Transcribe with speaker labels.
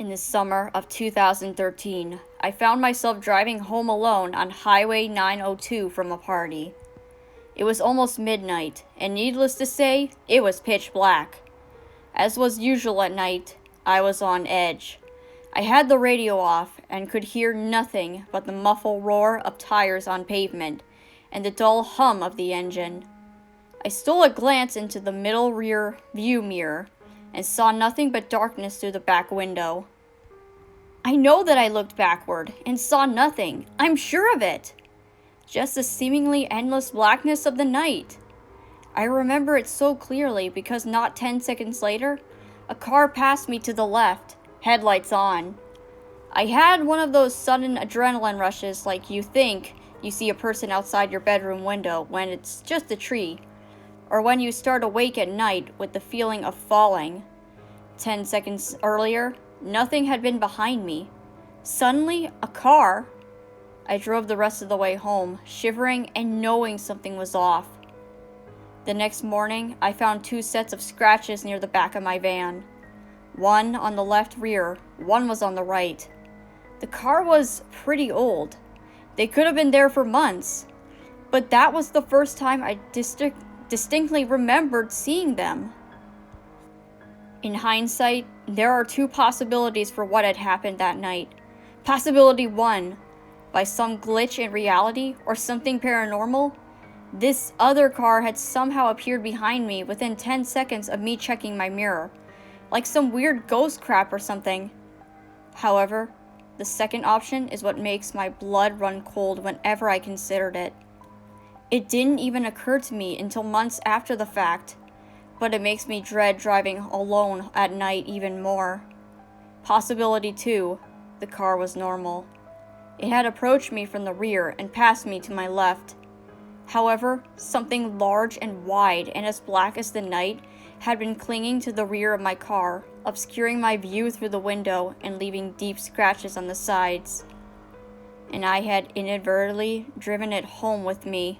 Speaker 1: In the summer of 2013, I found myself driving home alone on Highway 902 from a party. It was almost midnight, and needless to say, it was pitch black. As was usual at night, I was on edge. I had the radio off and could hear nothing but the muffled roar of tires on pavement and the dull hum of the engine. I stole a glance into the middle rear view mirror and saw nothing but darkness through the back window. I know that I looked backward and saw nothing. I'm sure of it. Just the seemingly endless blackness of the night. I remember it so clearly because not 10 seconds later, a car passed me to the left, headlights on. I had one of those sudden adrenaline rushes like you think you see a person outside your bedroom window when it's just a tree, or when you start awake at night with the feeling of falling. 10 seconds earlier, nothing had been behind me. Suddenly, a car. I drove the rest of the way home, shivering and knowing something was off. The next morning, I found 2 sets of scratches near the back of my van. One on the left rear, one was on the right. The car was pretty old. They could have been there for months. But that was the first time I distinctly remembered seeing them. In hindsight, there are 2 possibilities for what had happened that night. Possibility 1, by some glitch in reality or something paranormal, this other car had somehow appeared behind me within 10 seconds of me checking my mirror, like some weird ghost crap or something. However, the second option is what makes my blood run cold whenever I considered it. It didn't even occur to me until months after the fact, but it makes me dread driving alone at night even more. Possibility 2, the car was normal. It had approached me from the rear and passed me to my left. However, something large and wide and as black as the night had been clinging to the rear of my car, obscuring my view through the window and leaving deep scratches on the sides. And I had inadvertently driven it home with me.